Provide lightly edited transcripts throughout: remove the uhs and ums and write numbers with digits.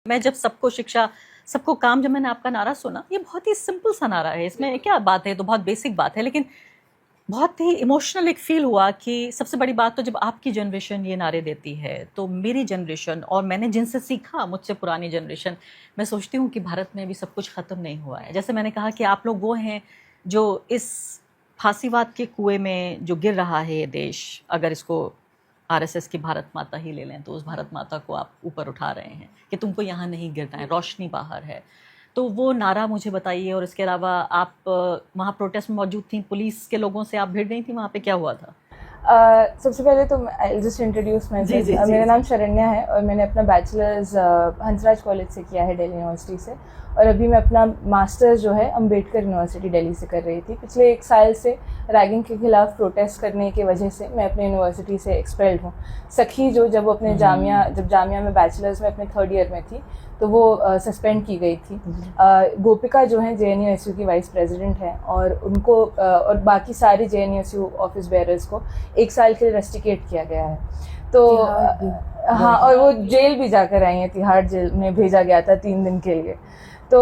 मैं जब सबको शिक्षा सबको काम, जब मैंने आपका नारा सुना, ये बहुत ही सिंपल सा नारा है, इसमें क्या बात है, तो बहुत बेसिक बात है, लेकिन बहुत ही इमोशनल एक फील हुआ कि सबसे बड़ी बात तो जब आपकी जनरेशन ये नारे देती है तो मेरी जनरेशन और मैंने जिनसे सीखा, मुझसे पुरानी जनरेशन, मैं सोचती हूँ कि भारत में अभी सब कुछ ख़त्म नहीं हुआ है। जैसे मैंने कहा कि आप लोग वो हैं जो इस फांसीवाद के कुएं में जो गिर रहा है ये देश, अगर इसको आरएसएस की भारत माता ही ले लें तो उस भारत माता को आप ऊपर उठा रहे हैं कि तुमको यहाँ नहीं गिरना है, रोशनी बाहर है। तो वो नारा मुझे बताइए। और इसके अलावा आप वहाँ प्रोटेस्ट में मौजूद थी, पुलिस के लोगों से आप भिड़ गई थी, वहाँ पे क्या हुआ था? सबसे पहले तो I just introduce my self. मेरा नाम शरण्या है और मैंने अपना बैचलर्स हंसराज कॉलेज से किया है, दिल्ली यूनिवर्सिटी से, और अभी मैं अपना मास्टर्स जो है अम्बेडकर यूनिवर्सिटी दिल्ली से कर रही थी। पिछले 1 साल से रैगिंग के खिलाफ प्रोटेस्ट करने की वजह से मैं अपने यूनिवर्सिटी से एक्सपेल्ड हूँ। सखी जो जब अपने जामिया में बैचलर्स में अपने 3rd ईयर में थी तो वो सस्पेंड की गई थी। गोपिका जो हैं JNU-SU की वाइस प्रेसिडेंट हैं और उनको और बाकी सारे JNU-SU ऑफिस बेयरर्स को 1 साल के लिए रेस्टिकेट किया गया है। तो हाँ, और वो जेल भी जाकर आई हैं, तिहाड़ जेल में भेजा गया था 3 दिन के लिए। तो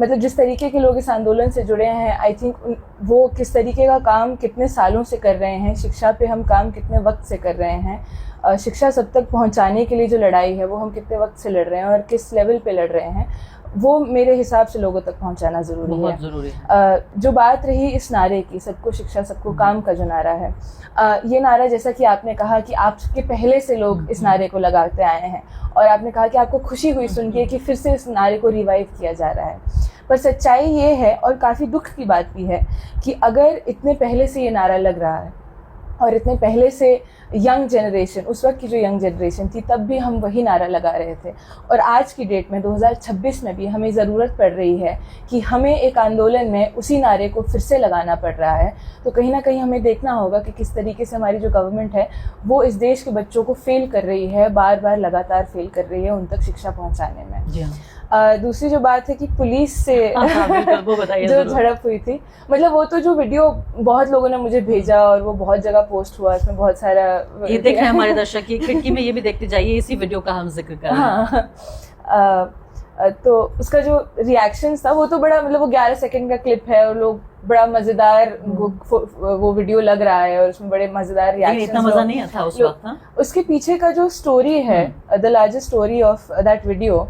मतलब जिस तरीके के लोग इस आंदोलन से जुड़े हैं, आई थिंक वो किस तरीके का काम कितने सालों से कर रहे हैं, शिक्षा पे हम काम कितने वक्त से कर रहे हैं, शिक्षा सब तक पहुंचाने के लिए जो लड़ाई है वो हम कितने वक्त से लड़ रहे हैं और किस लेवल पे लड़ रहे हैं, वो मेरे हिसाब से लोगों तक पहुंचाना ज़रूरी है। जो बात रही इस नारे की, सबको शिक्षा सबको काम का जो नारा है, ये नारा जैसा कि आपने कहा कि आपके पहले से लोग इस नारे को लगाते आए हैं और आपने कहा कि आपको खुशी हुई सुन के कि फिर से इस नारे को रिवाइव किया जा रहा है। पर सच्चाई ये है और काफ़ी दुख की बात भी है कि अगर इतने पहले से ये नारा लग रहा है और इतने पहले से यंग जनरेशन, उस वक्त की जो यंग जनरेशन थी, तब भी हम वही नारा लगा रहे थे, और आज की डेट में 2026 में भी हमें ज़रूरत पड़ रही है कि हमें एक आंदोलन में उसी नारे को फिर से लगाना पड़ रहा है। तो कहीं ना कहीं हमें देखना होगा कि किस तरीके से हमारी जो गवर्नमेंट है वो इस देश के बच्चों को फेल कर रही है, बार बार लगातार फेल कर रही है उन तक शिक्षा पहुँचाने में। दूसरी जो बात है कि पुलिस से जो झड़प हुई थी, मतलब वो तो जो वीडियो बहुत लोगों ने मुझे भेजा और वो बहुत जगह पोस्ट हुआ, इसमें बहुत सारा ये देख रहे हैं हमारे दर्शक, की खिड़की में ये भी देखते जाइए, इसी वीडियो का हम जिक्र कर रहे हैं। तो उसका जो रिएक्शन था वो तो बड़ा, मतलब वो 11 सेकंड का क्लिप है और लोग बड़ा मजेदार वो वीडियो लग रहा है और उसमें बड़े मजेदार रिएक्शन। इतना मजा नहीं आता उस वक्त। उसके पीछे का जो स्टोरी है, the largest story of that video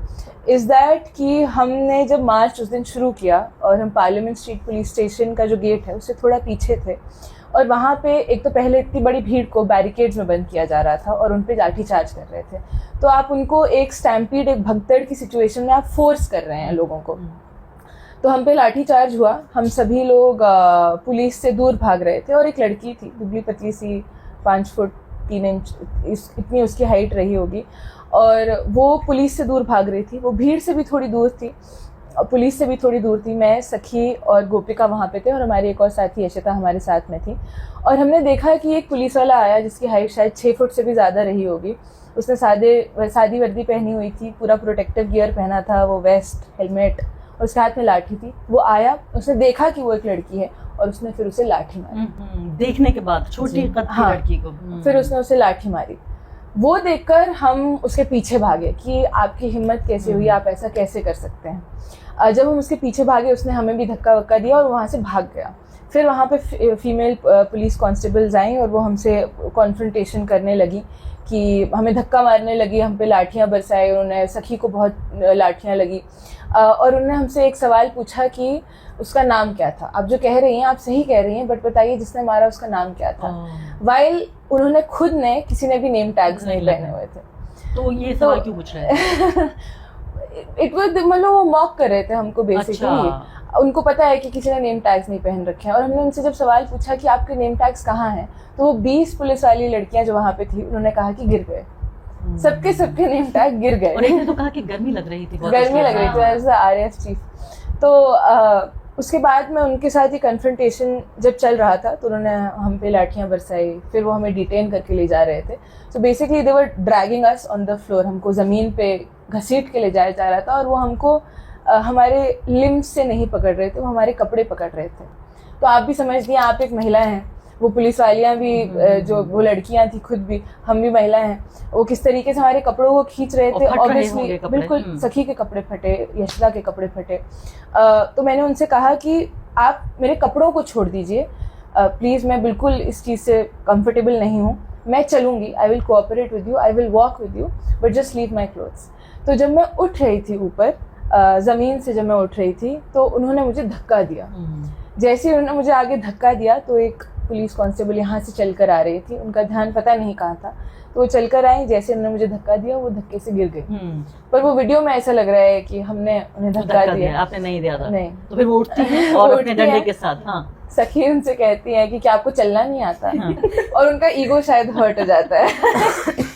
is that कि हमने जब मार्च उस दिन शुरू किया और हम पार्लियामेंट स्ट्रीट पुलिस स्टेशन का जो गेट है उससे थोड़ा पीछे थे, और वहाँ पे एक तो पहले इतनी बड़ी भीड़ को बैरिकेड्स में बंद किया जा रहा था और उन पे लाठीचार्ज कर रहे थे। तो आप उनको एक स्टैम्पीड, एक भगदड़ की सिचुएशन में आप फोर्स कर रहे हैं लोगों को। तो हम पे लाठीचार्ज हुआ, हम सभी लोग पुलिस से दूर भाग रहे थे और एक लड़की थी, दुबली पतली सी, 5 फुट 3 इंच इतनी उसकी हाइट रही होगी, और वो पुलिस से दूर भाग रही थी। वो भीड़ से भी थोड़ी दूर थी, पुलिस से भी थोड़ी दूर थी। मैं, सखी और गोपिका वहाँ पे थे और हमारी एक और साथी यशिता हमारे साथ में थी। और हमने देखा कि एक पुलिस वाला आया जिसकी हाइट शायद 6 फुट से भी ज़्यादा रही होगी। उसने सादी वर्दी पहनी हुई थी, पूरा प्रोटेक्टिव गियर पहना था, वो वेस्ट, हेलमेट, और उसके हाथ में लाठी थी। वो आया, उसने देखा कि वो एक लड़की है और उसने फिर उसे लाठी मारी। देखने के बाद छोटी लड़की को फिर उसने उसे लाठी मारी। वो देखकर हम उसके पीछे भागे कि आपकी हिम्मत कैसे हुई, आप ऐसा कैसे कर सकते हैं। जब हम उसके पीछे भागे उसने हमें भी धक्का वक्का दिया और वहाँ से भाग गया। फिर वहाँ पे फीमेल पुलिस कांस्टेबल्स आई और वो हमसे कॉन्फ्रंटेशन करने लगी कि हमें धक्का मारने लगी, हम पे लाठियाँ बरसाई, उन्होंने, सखी को बहुत लाठियाँ लगी, और उन्होंने हमसे एक सवाल पूछा कि उसका नाम क्या था। आप जो कह रही हैं आप सही कह रही हैं, बट बताइए जिसने मारा उसका नाम क्या था। वाइल उन्होंने खुद ने, किसी ने भी नेम टैग्स नहीं पहने हुए थे। तो ये सवाल क्यों पूछ रहे हैं? इट वाज, मतलब वो मॉक कर रहे थे हमको बेसिकली। उनको पता है कि किसी ने नेम टैग्स नहीं पहन रखे हैं, और हमने उनसे जब सवाल पूछा कि आपके नेम टैग्स कहाँ हैं, तो वो 20 पुलिस वाली लड़कियां जो वहाँ पे थी उन्होंने कहा कि गिर गए, सबके नेम टैग गिर गए। और एक ने तो कहा कि गर्मी लग रही थी, गर्मी लग रही थी, एज अ RAF चीफ। तो उसके बाद में उनके साथ ही कन्फ्रंटेशन जब चल रहा था तो उन्होंने हम पे लाठियाँ बरसाई, फिर वो हमें डिटेन करके ले जा रहे थे। So basically they were dragging us on the floor, हमको ज़मीन पे घसीट के ले जाया जा रहा था, और वो हमको हमारे लिम्स से नहीं पकड़ रहे थे, वो हमारे कपड़े पकड़ रहे थे। तो आप भी समझ लीजिए, आप एक महिला हैं वो पुलिस वालियाँ भी जो वो लड़कियाँ थी, खुद भी, हम भी महिला हैं, वो किस तरीके से हमारे कपड़ों को खींच रहे थे। ऑब्वियसली बिल्कुल सखी के कपड़े फटे, यशदा के कपड़े फटे। तो मैंने उनसे कहा कि आप मेरे कपड़ों को छोड़ दीजिए प्लीज़, मैं बिल्कुल इस चीज़ से कंफर्टेबल नहीं हूँ, मैं चलूँगी, I will cooperate with you, I will walk with you, but just leave my clothes. तो जब मैं उठ रही थी ऊपर ज़मीन से, जब मैं उठ रही थी तो उन्होंने मुझे धक्का दिया। जैसे ही उन्होंने मुझे आगे धक्का दिया तो एक पुलिस कांस्टेबल यहाँ से चलकर आ रही थी, उनका ध्यान पता नहीं कहाँ था, तो वो चलकर आई, जैसे उन्होंने मुझे धक्का दिया वो धक्के से गिर गई। पर वो वीडियो में ऐसा लग रहा है कि हमने उन्हें धक्का दिया, आपने नहीं दिया था। नहीं। तो फिर वो उठती है और अपने डंडे के साथ, हाँ, सखी उनसे कहती है कि क्या आपको चलना नहीं आता? हाँ। और उनका ईगो शायद हर्ट हो जाता है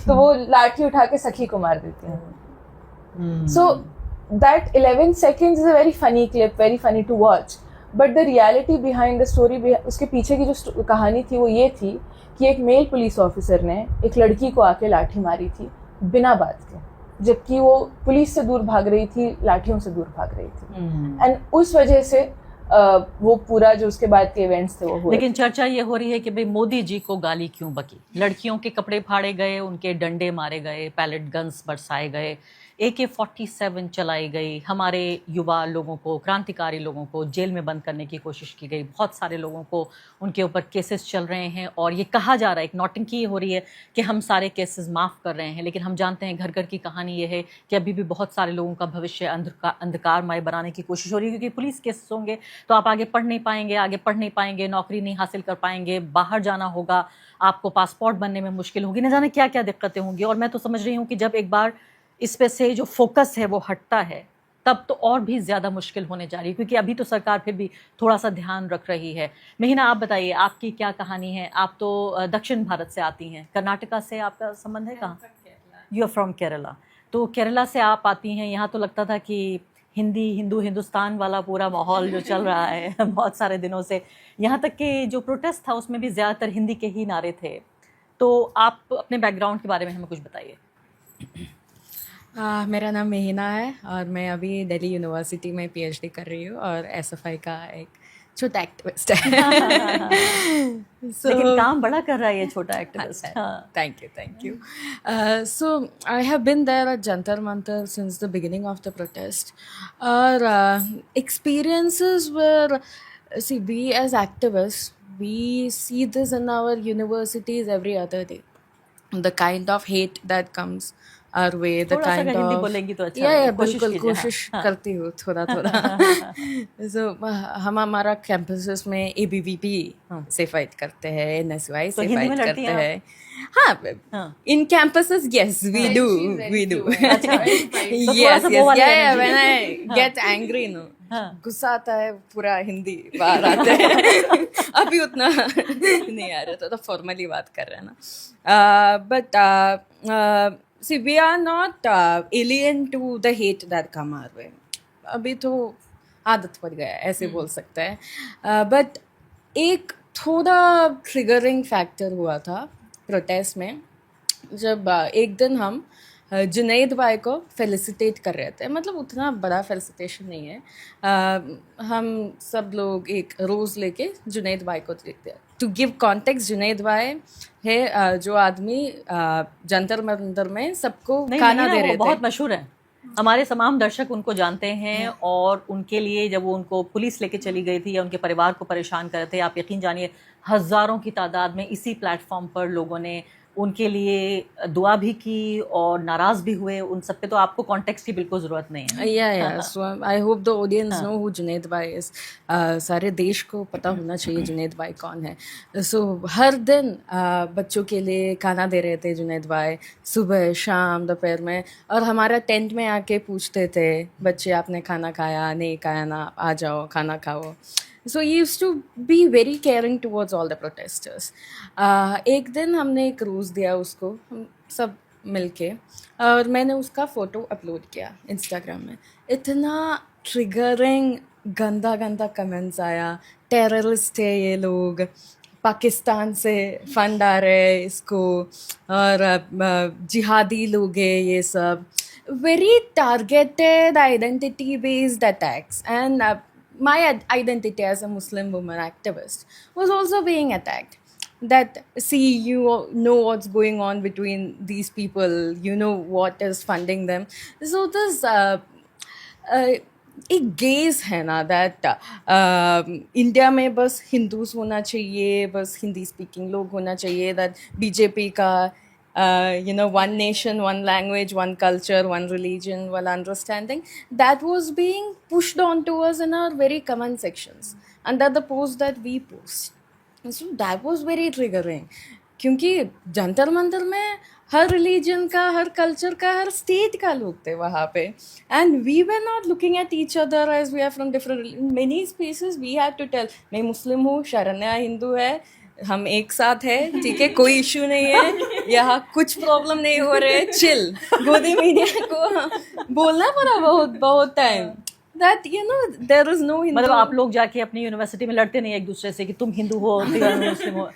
तो वो लाठी उठा के सखी को मार देती है। So that 11 seconds is a very funny clip, very funny to watch, but the reality behind the story, उसके पीछे की जो कहानी थी वो ये थी कि एक मेल पुलिस ऑफिसर ने एक लड़की को आके लाठी मारी थी बिना बात के, जबकि वो पुलिस से दूर भाग रही थी, लाठियों से दूर भाग रही थी। एंड उस वजह से वो पूरा जो उसके बाद के इवेंट्स थे वो हुए। लेकिन चर्चा ये हो रही है कि भाई मोदी जी को गाली क्यों बकी, लड़कियों के कपड़े फाड़े गए, उनके डंडे मारे गए, पैलेट गन्स बरसाए गए, AK-47 चलाई गई, हमारे युवा लोगों को, क्रांतिकारी लोगों को जेल में बंद करने की कोशिश की गई, बहुत सारे लोगों को उनके ऊपर केसेस चल रहे हैं और ये कहा जा रहा है, एक नौटंकी हो रही है कि हम सारे केसेस माफ़ कर रहे हैं, लेकिन हम जानते हैं घर घर की कहानी ये है कि अभी भी बहुत सारे लोगों का भविष्य अंधकारमय बनाने की कोशिश हो रही है, क्योंकि पुलिस केसेस होंगे तो आप आगे पढ़ नहीं पाएंगे, नौकरी नहीं हासिल कर पाएंगे, बाहर जाना होगा, आपको पासपोर्ट बनने में मुश्किल होगी, न जाने क्या क्या दिक्कतें होंगी। और मैं तो समझ रही हूँ कि जब एक बार इस पे से जो फोकस है वो हटता है तब तो और भी ज़्यादा मुश्किल होने जा रही है, क्योंकि अभी तो सरकार फिर भी थोड़ा सा ध्यान रख रही है। महीना, आप बताइए आपकी क्या कहानी है? आप तो दक्षिण भारत से आती हैं, कर्नाटका से आपका संबंध है? कहाँ? You are from Kerala. तो केरला से आप आती हैं, यहाँ तो लगता था कि हिंदुस्तान वाला पूरा माहौल जो चल रहा है बहुत सारे दिनों से, यहाँ तक कि जो प्रोटेस्ट था उसमें भी ज़्यादातर हिंदी के ही नारे थे। तो आप अपने बैकग्राउंड के बारे में हमें कुछ बताइए। मेरा नाम महीना है और मैं अभी दिल्ली यूनिवर्सिटी में PhD कर रही हूँ और SFI का एक छोटा एक्टिविस्ट है। लेकिन काम बड़ा कर रहा है ये छोटा activist. Thank you. So I have been there at Jantar Mantar since the beginning of the protest. Our experiences were, see, we as activists, we see this in our universities every other day. The kind of hate that comes our way, the kind of, Hindi बोलेंगी तो अच्छा yeah, बिल्कुल कोशिश करती हूँ थोड़ा so हम हमारा कैंपसेस में ABVP से फाइट करते हैं, NSY से फाइट करते हैं। हाँ, in campuses, yes, we do. Yes, yeah, when I get angry, गुस्सा आता है, पूरा हिंदी बाहर आता है। अभी उतना नहीं आ रहा था, तो फॉर्मली बात कर रहे हैं ना। But see, we are not alien to the hate that come our way. अभी तो आदत पड़ गया है, ऐसे बोल सकते हैं। बट एक थोड़ा ट्रिगरिंग फैक्टर हुआ था प्रोटेस्ट में, जब एक दिन हम जुनैद भाई को फेलिसिटेट कर रहे थे। मतलब उतना बड़ा फेलिसिटेशन नहीं है, हम सब लोग एक रोज़ लेके जुनैद भाई को देखते हैं। टू गिव कॉन्टेक्स्ट, जुनैद भाई है जो आदमी जंतर मंतर में सबको खाना दे रहे थे, बहुत मशहूर है, हमारे तमाम दर्शक उनको जानते हैं। और उनके लिए जब वो उनको पुलिस लेके चली गई थी या उनके परिवार को परेशान कर रहे थे, आप यकीन जानिए हज़ारों की तादाद में इसी प्लेटफॉर्म पर लोगों ने उनके लिए दुआ भी की और नाराज़ भी हुए। उन सब पे तो आपको कॉन्टेक्स्ट की बिल्कुल ज़रूरत नहीं है। या so I hope the audience know who Junaid भाई इज़। सारे देश को पता होना चाहिए जुनैद भाई कौन है। सो हर दिन बच्चों के लिए खाना दे रहे थे जुनैद भाई, सुबह शाम दोपहर में, और हमारा टेंट में आके पूछते थे, बच्चे आपने खाना खाया? नहीं खाया ना, आ जाओ खाना खाओ। So he used to be very caring towards all the protesters. एक दिन हमने एक रोज़ दिया उसको, हम सब मिलके, और मैंने उसका फ़ोटो अपलोड किया इंस्टाग्राम में। इतना ट्रिगरिंग गंदा गंदा कमेंट्स आया, टेररिस्ट है ये लोग, पाकिस्तान से फंड आ रहे हैं इसको, और जिहादी लोग हैं ये सब। Very targeted identity based attacks, and my identity as a Muslim woman activist was also being attacked. that see, you know what's going on between these people, you know what is funding them. So this एक gauge है ना that India में बस Hindus होना चाहिए, बस Hindi speaking लोग होना चाहिए, दैट बीजेपी का you know, one nation, one language, one culture, one religion, one understanding, that was being pushed on to us in our very comment sections under the post that we post. So that was very triggering, क्योंकि जंतर मंतर में हर religion का, हर culture का, हर state का लोग थे वहाँ पे, and we were not looking at each other as we are from different many spaces. We had to tell मैं मुस्लिम हूँ, शरण्या हिंदू है, हम एक साथ है, ठीक है, कोई इशू नहीं है, यहाँ कुछ प्रॉब्लम नहीं हो रहे, चिल. गोदी मीडिया को बोलना पड़ा बहुत बहुत time that, you know, there is no Hindu. मतलब आप लोग जाके अपनी यूनिवर्सिटी में लड़ते नहीं एक दूसरे से कि तुम हिंदू हो, तुम मुस्लिम हो,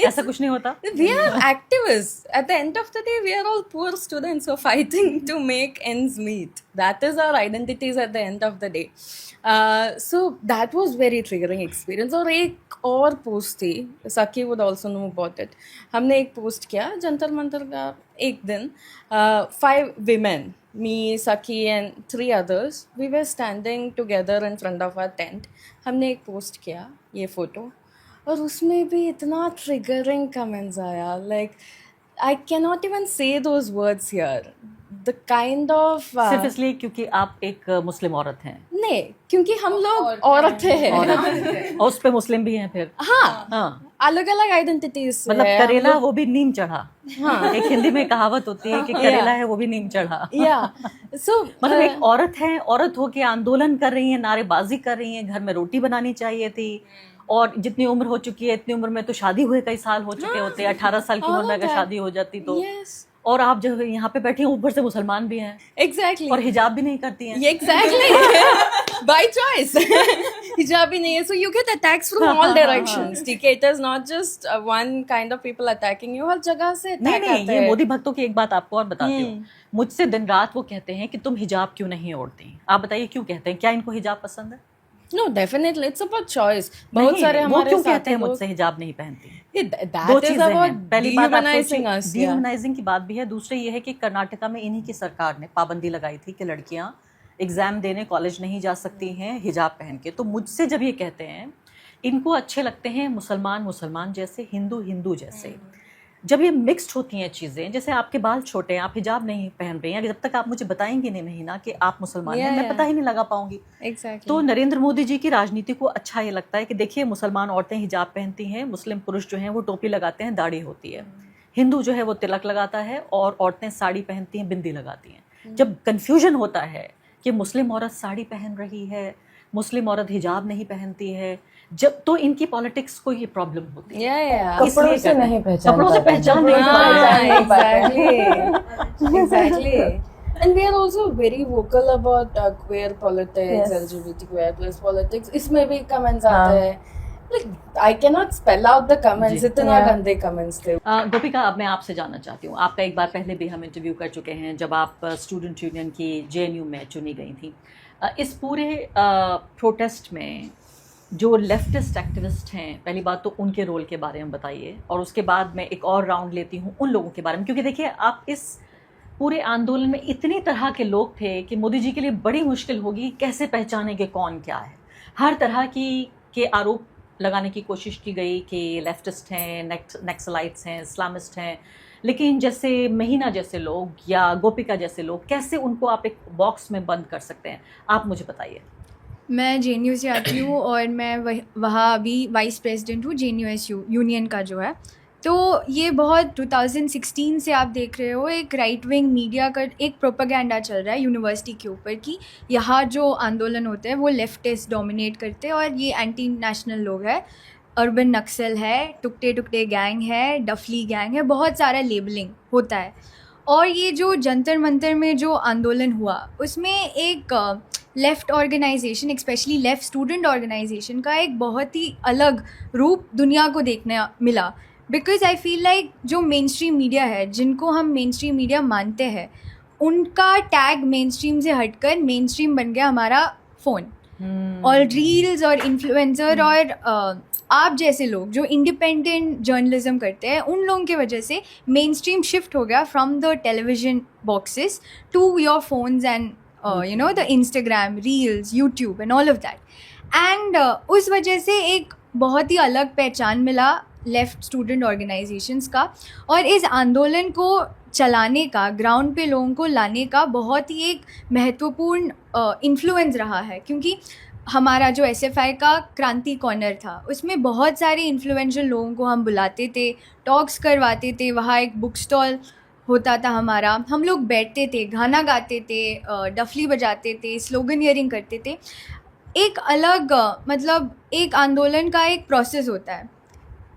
ऐसा कुछ नहीं होता? We are activists. At the end of the day, we are all poor students who are fighting to make ends meet. That is our identities at the end of the day. So that was very triggering experience. और एक और post थी, Saki would also know about it. हमने एक post किया जंतर मंतर का एक दिन, 5 women, me, Saki and 3 others, we were standing together in front of our tent. हमने एक पोस्ट किया ये फोटो, और उसमें भी इतना ट्रिगरिंग कमेंट्स आया, like I can not even say those words here. The kind of सिर्फ इसलिए क्योंकि आप एक मुस्लिम औरत हैं? नहीं, क्योंकि हम लोग औरतें हैं और उस पे मुस्लिम भी हैं फिर. हाँ, अलग अलग आइडेंटिटीज. मतलब करेला वो भी नीम चढ़ा. हाँ, एक हिंदी में कहावत होती है कि करेला है वो भी नीम चढ़ा. या सो मतलब एक औरत है, औरत होके आंदोलन कर रही है, नारेबाजी कर रही है, घर में रोटी बनानी चाहिए थी, और जितनी उम्र हो चुकी है इतनी उम्र में तो शादी हुए कई साल हो चुके होते हैं. 18 साल की उम्र में अगर शादी हो जाती तो. और आप जो यहाँ पे बैठी हैं ऊपर से मुसलमान भी हैं. एग्जैक्टली. और हिजाब भी नहीं करती हैं. एग्जैक्टली. By choice. हिजाब भी नहीं है, so you get attacks from all directions. ठीक है, it is not just one kind of people attacking you, हर जगह से अटैक आता है. नहीं, ये मोदी भक्तों की एक बात आपको और बताती हूँ. मुझसे दिन रात वो कहते हैं कि तुम हिजाब क्यों नहीं ओढ़ती. आप बताइए क्यों कहते हैं? क्या इनको हिजाब पसंद है? No, definitely, it's about choice. बहुत सारे हमारे वो क्यों कहते हैं मुझसे हिजाब नहीं पहनती? That is about dehumanizing us. Dehumanizing की बात भी है. दूसरी ये है कि कर्नाटका में इन्हीं की सरकार ने पाबंदी लगाई थी कि लड़कियां एग्जाम देने कॉलेज नहीं जा सकती हैं हिजाब पहन के. तो मुझसे जब ये कहते हैं, इनको अच्छे लगते हैं मुसलमान मुसलमान जैसे, हिंदू हिंदू जैसे. जब ये मिक्स्ड होती हैं चीज़ें, जैसे आपके बाल छोटे हैं, आप हिजाब नहीं पहन रही हैं, जब तक आप मुझे बताएंगी नहीं ना कि आप मुसलमान हैं, मैं पता ही नहीं लगा पाऊंगी. तो नरेंद्र मोदी जी की राजनीति को अच्छा ये लगता है कि देखिए मुसलमान औरतें हिजाब पहनती हैं, मुस्लिम पुरुष जो हैं वो टोपी लगाते हैं, दाढ़ी होती है, हिंदू जो है वो तिलक लगाता है, और औरतें साड़ी पहनती हैं, बिंदी लगाती हैं. जब कन्फ्यूजन होता है कि मुस्लिम औरत साड़ी पहन रही है, मुस्लिम औरत हिजाब नहीं पहनती है, जब तो इनकी पॉलिटिक्स को ये प्रॉब्लम होती है. कपड़ों से नहीं पहचान, कपड़ों से पहचान नहीं पाते. Exactly. And we are also very vocal about queer politics, LGBTQI+ politics. इसमें भी comments आते हैं. Like, I cannot spell out the comments. इतना गंदे comments थे. गोपिका, अब मैं आपसे जानना चाहती हूँ, आपका एक बार पहले भी हम इंटरव्यू कर चुके हैं जब आप स्टूडेंट यूनियन की JNU में चुनी गई थी. इस पूरे प्रोटेस्ट में जो लेफ्टिस्ट एक्टिविस्ट हैं, पहली बात तो उनके रोल के बारे में बताइए, और उसके बाद मैं एक और राउंड लेती हूँ उन लोगों के बारे में, क्योंकि देखिए आप इस पूरे आंदोलन में इतनी तरह के लोग थे कि मोदी जी के लिए बड़ी मुश्किल होगी कैसे पहचाने कि कौन क्या है. हर तरह के आरोप लगाने की कोशिश की गई कि लेफ्टिस्ट हैं, नक्सलाइट्स हैं, इस्लामिस्ट हैं, लेकिन जैसे महीना जैसे लोग या गोपिका जैसे लोग, कैसे उनको आप एक बॉक्स में बंद कर सकते हैं? आप मुझे बताइए. मैं JNU से आती हूँ और मैं वहाँ अभी वाइस प्रेसिडेंट हूँ JNUSU यूनियन का जो है. तो ये बहुत 2016 से आप देख रहे हो एक राइट विंग मीडिया का एक प्रोपेगेंडा चल रहा है यूनिवर्सिटी के ऊपर कि यहाँ जो आंदोलन होते हैं वो लेफ्टिस्ट डोमिनेट करते हैं और ये एंटी नेशनल लोग हैं, अर्बन नक्सल है, टुकड़े टुकड़े गैंग है, डफली गैंग है, बहुत सारा लेबलिंग होता है. और ये जो जंतर मंतर में जो आंदोलन हुआ उसमें एक left organisation, specially left student organisation का एक बहुत ही अलग रूप दुनिया को देखने मिला. बिकॉज आई फील लाइक जो मेन स्ट्रीम मीडिया है, जिनको हम मेन स्ट्रीम मीडिया मानते हैं, उनका टैग मेन स्ट्रीम से हटकर मेन स्ट्रीम बन गया हमारा फ़ोन. और रील्स और इन्फ्लुएंसर और आप जैसे लोग जो इंडिपेंडेंट जर्नलिज्म करते हैं, उन लोगों की वजह से मेन स्ट्रीम शिफ्ट हो गया from the television boxes to your phones and you know the Instagram, reels, YouTube and all of that. And उस वजह से एक बहुत ही अलग पहचान मिला लेफ्ट स्टूडेंट ऑर्गेनाइजेशंस का, और इस आंदोलन को चलाने का, ग्राउंड पे लोगों को लाने का बहुत ही एक महत्वपूर्ण इन्फ्लुएंस रहा है। क्योंकि हमारा जो SFI का क्रांति कॉर्नर था, उसमें बहुत सारे इन्फ्लुएंशियल लोगों को हम बुलाते थे, टॉक्स करवाते थे, वहाँ एक बुक स्टॉल होता था हमारा, हम लोग बैठते थे, गाना गाते थे, डफली बजाते थे, स्लोगनियरिंग करते थे। एक अलग मतलब एक आंदोलन का एक प्रोसेस होता है,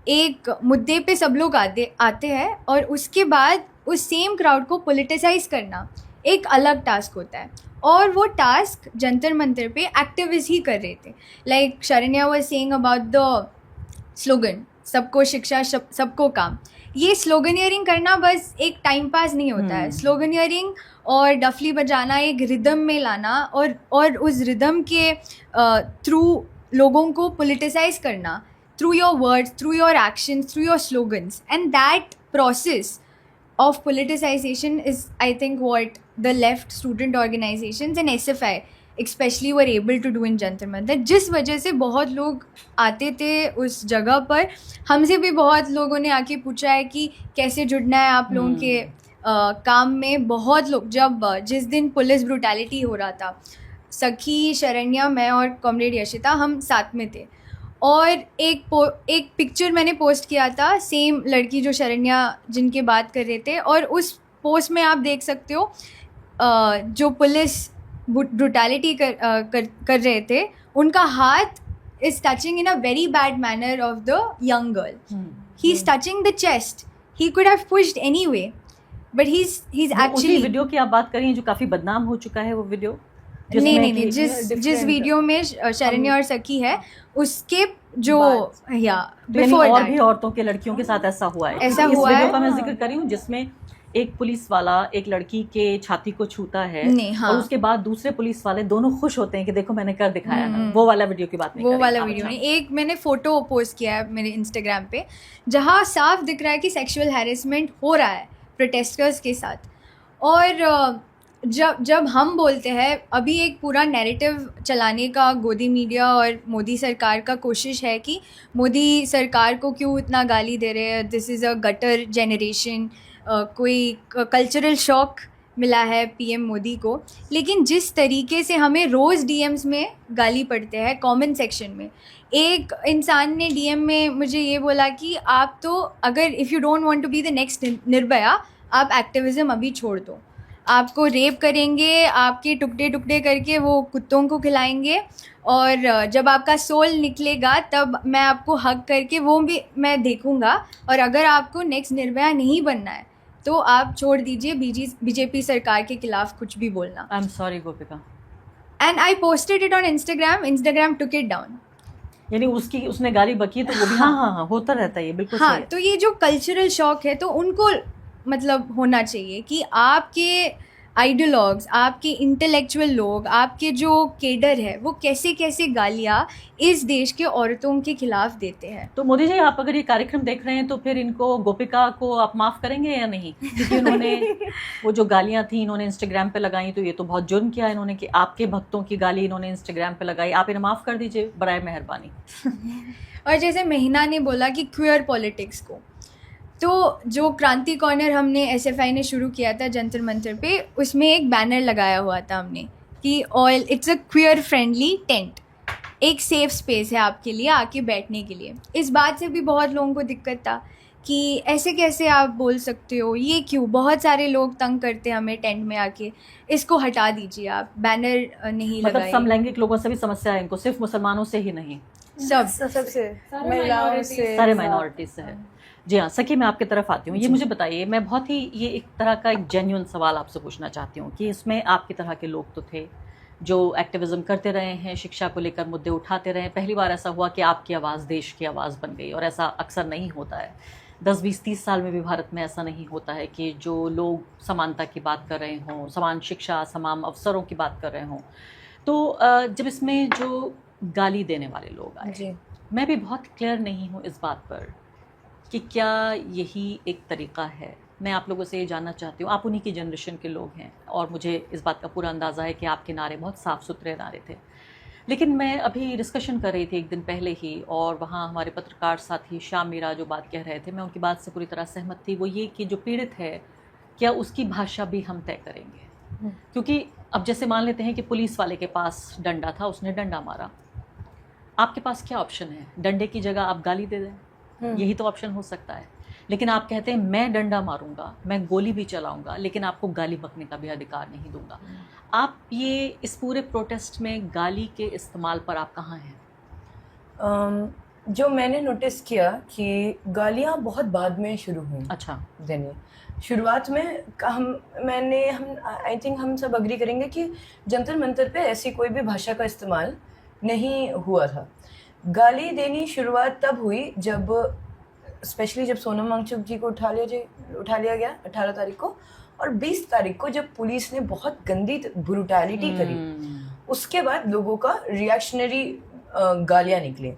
एक मुद्दे पे सब लोग आते हैं और उसके बाद उस सेम क्राउड को पॉलिटिसाइज करना एक अलग टास्क होता है। और वो टास्क जंतर मंतर पे एक्टिविस्ट ही कर रहे थे। Like Sharanya was saying about the slogan, सबको शिक्षा सबको काम। ये स्लोगनियरिंग करना बस एक टाइम पास नहीं होता है। स्लोगनियरिंग और डफली बजाना, एक रिदम में लाना और उस रिदम के थ्रू लोगों को पॉलिटिसाइज करना, through your words, through your actions, through your slogans. And that process of politicization is, I think, what the left student organizations and SFI especially were able to do in Jantar Mantar, जिस वजह से बहुत लोग आते थे उस जगह पर। हमसे भी बहुत लोगों ने आके पूछा है कि कैसे जुड़ना है आप लोगों के काम में। बहुत लोग, जब जिस दिन पुलिस ब्रूटैलिटी हो रहा था, सखी, शरण्या, मैं और कॉमरेड यशिता हम साथ में थे। और एक पिक्चर मैंने पोस्ट किया था, सेम लड़की जो शरण्या जिनके बात कर रहे थे, और उस पोस्ट में आप देख सकते हो जो पुलिस ब्रूटैलिटी कर रहे थे, उनका हाथ is touching in a very bad manner of the young girl. He is touching the chest, he could have pushed anyway, but he is actually. Video की आप बात कर रही हैं जो काफी बदनाम हो चुका है वो वीडियो? नहीं, जिस वीडियो में शरण्या और सखी है, उसके जो बिफोर और भी औरतों के, लड़कियों के साथ ऐसा हुआ है। ऐसा इस हुआ वीडियो है। का मैं जिक्र कर रही हूँ जिसमें एक पुलिस वाला एक लड़की के छाती को छूता है, हाँ। और उसके बाद दूसरे पुलिस वाले दोनों खुश होते हैं कि देखो मैंने कर दिखाया ना। वो वाला वीडियो की बात नहीं, वो वाला वीडियो नहीं। एक मैंने फोटो पोस्ट किया है मेरे इंस्टाग्राम पे, जहाँ साफ दिख रहा है कि सेक्सुअल हैरेसमेंट हो रहा है प्रोटेस्टर्स के साथ। और जब हम बोलते हैं, अभी एक पूरा नैरेटिव चलाने का गोदी मीडिया और मोदी सरकार का कोशिश है कि मोदी सरकार को क्यों इतना गाली दे रहे हैं, this is a gutter generation, कोई कल्चरल शॉक मिला है PM मोदी को। लेकिन जिस तरीके से हमें रोज़ DMs में गाली पड़ते हैं, कमेंट सेक्शन में एक इंसान ने DM में मुझे ये बोला कि आप तो, अगर if you don't want to be the next Nirbhaya, आप एक्टिविज़म अभी छोड़ दो, आपको रेप करेंगे, आपके टुकड़े टुकड़े करके वो कुत्तों को खिलाएंगे, और जब आपका सोल निकलेगा तब मैं आपको हक करके वो भी मैं देखूंगा, और अगर आपको नेक्स्ट निर्भया नहीं बनना है तो आप छोड़ दीजिए BJP सरकार के खिलाफ कुछ भी बोलना। I am sorry Gopika. And I posted it on Instagram took it down. यानी उसने गाली बकी तो वो भी हाँ होता रहता है, ये बिल्कुल हाँ, सही है। तो ये जो कल्चरल शॉक है, तो उनको मतलब होना चाहिए कि आपके आइडियोलॉग्स, आपके इंटेलेक्चुअल लोग, आपके जो केडर है, वो कैसे कैसे गालियाँ इस देश के औरतों के खिलाफ देते हैं। तो मोदी जी, आप अगर ये कार्यक्रम देख रहे हैं तो फिर इनको, गोपिका को आप माफ करेंगे या नहीं? क्योंकि उन्होंने वो जो गालियाँ थी इन्होंने इंस्टाग्राम पे लगाई, तो ये तो बहुत जुर्म किया इन्होंने कि आपके भक्तों की गाली इन्होंने इंस्टाग्राम पे लगाई। आप इन्हें माफ कर दीजिए बराए मेहरबानी। और जैसे महीना ने बोला कि क्वियर पॉलिटिक्स को, तो जो क्रांति कॉर्नर हमने SFI ने शुरू किया था जंतर मंतर पे, उसमें एक बैनर लगाया हुआ था हमने कि oil it's a queer friendly tent, एक सेफ स्पेस है आपके लिए आके बैठने के लिए। इस बात से भी बहुत लोगों को दिक्कत था कि ऐसे कैसे आप बोल सकते हो, ये क्यों, बहुत सारे लोग तंग करते हैं हमें टेंट में आके, इसको हटा दीजिए आप, बैनर नहीं मतलब लगाइए। समलैंगिक लोगों से भी समस्या है इनको, सिर्फ मुसलमानों से ही नहीं, सबसे महिलाओं से, सारे माइनॉरिटीज से है। जी हाँ सखी, मैं आपकी तरफ आती हूँ। ये मुझे बताइए, मैं बहुत ही ये एक तरह का एक जेन्युइन सवाल आपसे पूछना चाहती हूँ कि इसमें आपकी तरह के लोग तो थे जो एक्टिविज्म करते रहे हैं, शिक्षा को लेकर मुद्दे उठाते रहे। पहली बार ऐसा हुआ कि आपकी आवाज़ देश की आवाज़ बन गई, और ऐसा अक्सर नहीं होता है। 10, 20, 30 साल में भी भारत में ऐसा नहीं होता है कि जो लोग समानता की बात कर रहे हों, समान शिक्षा, समान अवसरों की बात कर रहे हों। तो जब इसमें जो गाली देने वाले लोग आए, जी मैं भी बहुत क्लियर नहीं हूँ इस बात पर कि क्या यही एक तरीक़ा है। मैं आप लोगों से ये जानना चाहती हूँ, आप उन्हीं की जनरेशन के लोग हैं और मुझे इस बात का पूरा अंदाज़ा है कि आपके नारे बहुत साफ़ सुथरे नारे थे। लेकिन मैं अभी डिस्कशन कर रही थी एक दिन पहले ही, और वहाँ हमारे पत्रकार साथी श्याम मीरा जो बात कह रहे थे, मैं उनकी बात से पूरी तरह सहमत थी। वो ये कि जो पीड़ित है, क्या उसकी भाषा भी हम तय करेंगे? क्योंकि अब जैसे मान लेते हैं कि पुलिस वाले के पास डंडा था, उसने डंडा मारा, आपके पास क्या ऑप्शन है? डंडे की जगह आप गाली दे दें, यही तो ऑप्शन हो सकता है। लेकिन आप कहते हैं मैं डंडा मारूंगा, मैं गोली भी चलाऊंगा, लेकिन आपको गाली बकने का भी अधिकार नहीं दूंगा। आप ये इस पूरे प्रोटेस्ट में गाली के इस्तेमाल पर आप कहाँ हैं? जो मैंने नोटिस किया कि गालियाँ बहुत बाद में शुरू हुई अच्छा, देनी। शुरुआत में हम आई थिंक हम सब अग्री करेंगे कि जंतर मंतर पे ऐसी कोई भी भाषा का इस्तेमाल नहीं हुआ था। गाली देनी शुरुआत तब हुई जब स्पेशली जब सोनम वांगचुक जी को उठा लिया गया 18 तारीख को, और 20 तारीख को जब पुलिस ने बहुत गंदी ब्रूटैलिटी करी, उसके बाद लोगों का रिएक्शनरी गालियाँ निकली,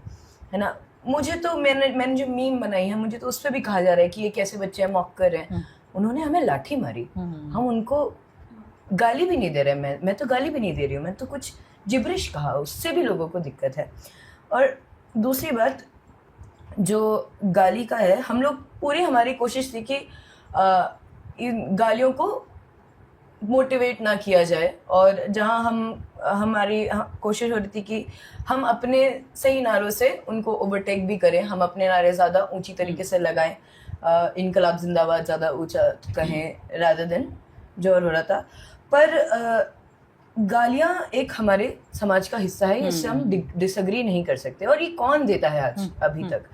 है ना। मुझे तो मैंने जो मीम बनाई है, मुझे तो उस पर भी कहा जा रहा है कि ये कैसे बच्चे मॉक कर रहे हैं। उन्होंने हमें लाठी मारी, हम उनको गाली भी नहीं दे रहे। मैं तो गाली भी नहीं दे रही हूँ, मैं तो कुछ जिब्रिश कहा, उससे भी लोगों को दिक्कत है। और दूसरी बात जो गाली का है, हम लोग पूरी हमारी कोशिश थी कि इन गालियों को मोटिवेट ना किया जाए, और जहाँ हमारी कोशिश हो रही थी कि हम अपने सही नारों से उनको ओवरटेक भी करें, हम अपने नारे ज़्यादा ऊंची तरीके से लगाएं, इनकलाब जिंदाबाद ज़्यादा ऊंचा कहें रादर देन जो हो रहा था। पर गालियाँ एक हमारे समाज का हिस्सा है, इससे हम डिसएग्री नहीं कर सकते। और ये कौन देता है आज अभी तक?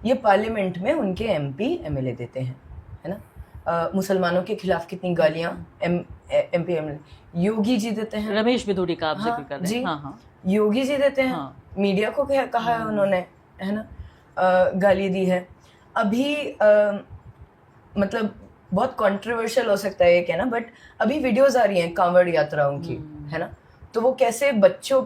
ये पार्लियामेंट में उनके एमपी एमएलए देते हैं, है ना। मुसलमानों के खिलाफ कितनी गालियाँ एमपी एमएलए, योगी जी देते हैं, रमेश बिधूड़ी का आप जिक्र कर रहे हैं। हाँ, हाँ, योगी जी देते हैं। हाँ। मीडिया को कहा है उन्होंने, है ना, गाली दी है। अभी मतलब बहुत कंट्रोवर्शियल हो सकता है ये कहना, बट अभी वीडियोस आ रही हैं कांवड़ यात्राओं की, है ना। तो वो कैसे बच्चों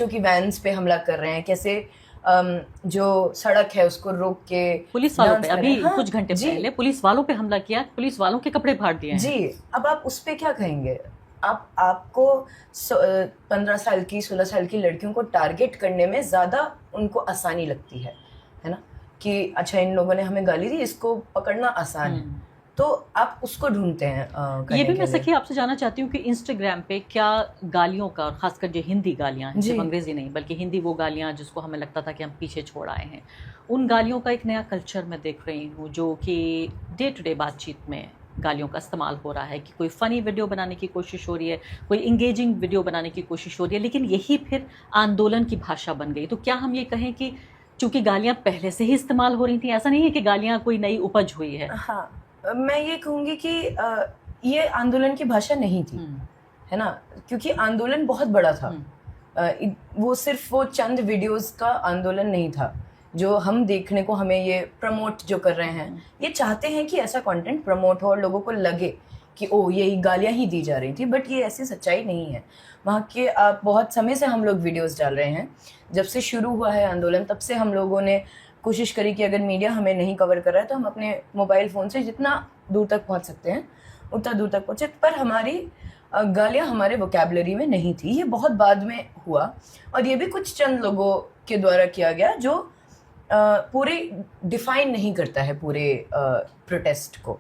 की वैन्स पे हमला कर रहे हैं, कैसे जो सड़क है उसको रोक के पुलिस वालों पे, अभी हाँ, कुछ घंटे पहले पुलिस वालों पे हमला किया, पुलिस वालों के कपड़े फाड़ दिए हैं। जी। अब आप उस पे क्या कहेंगे? आपको 15 साल की 16 साल की लड़कियों को टारगेट करने में ज़्यादा उनको आसानी लगती है ना, कि अच्छा इन लोगों ने हमें गाली दी, इसको पकड़ना आसान है, तो आप उसको ढूंढते हैं। ये भी मैं सखी आपसे जानना चाहती हूँ कि इंस्टाग्राम पे क्या गालियों का, और खासकर जो हिंदी गालियाँ हैं, सिर्फ अंग्रेजी नहीं बल्कि हिंदी, वो गालियाँ जिसको हमें लगता था कि हम पीछे छोड़ आए हैं, उन गालियों का एक नया कल्चर मैं देख रही हूँ, जो कि डे टू डे बातचीत में गालियों का इस्तेमाल हो रहा है, कि कोई फ़नी वीडियो बनाने की कोशिश हो रही है, कोई इंगेजिंग वीडियो बनाने की कोशिश हो रही है, लेकिन यही फिर आंदोलन की भाषा बन गई। तो क्या हम ये कहें कि चूंकि गालियाँ पहले से ही इस्तेमाल हो रही थी, ऐसा नहीं है कि गालियाँ कोई नई उपज हुई है? हाँ, मैं ये कहूँगी कि ये आंदोलन की भाषा नहीं थी, है ना, क्योंकि आंदोलन बहुत बड़ा था। वो सिर्फ वो चंद वीडियोस का आंदोलन नहीं था जो हम देखने को, हमें ये प्रमोट जो कर रहे हैं, ये चाहते हैं कि ऐसा कंटेंट प्रमोट हो और लोगों को लगे कि ओ यही गालियाँ ही दी जा रही थी, बट ये ऐसी सच्चाई नहीं है। वहाँ के आप बहुत समय से हम लोग वीडियोस डाल रहे हैं, जब से शुरू हुआ है आंदोलन तब से हम लोगों ने कोशिश करी कि अगर मीडिया हमें नहीं कवर कर रहा है तो हम अपने मोबाइल फ़ोन से जितना दूर तक पहुंच सकते हैं उतना दूर तक पहुंचे। पर हमारी गालियां हमारे वोकैबुलरी में नहीं थी, ये बहुत बाद में हुआ, और ये भी कुछ चंद लोगों के द्वारा किया गया जो पूरे डिफाइन नहीं करता है पूरे प्रोटेस्ट को।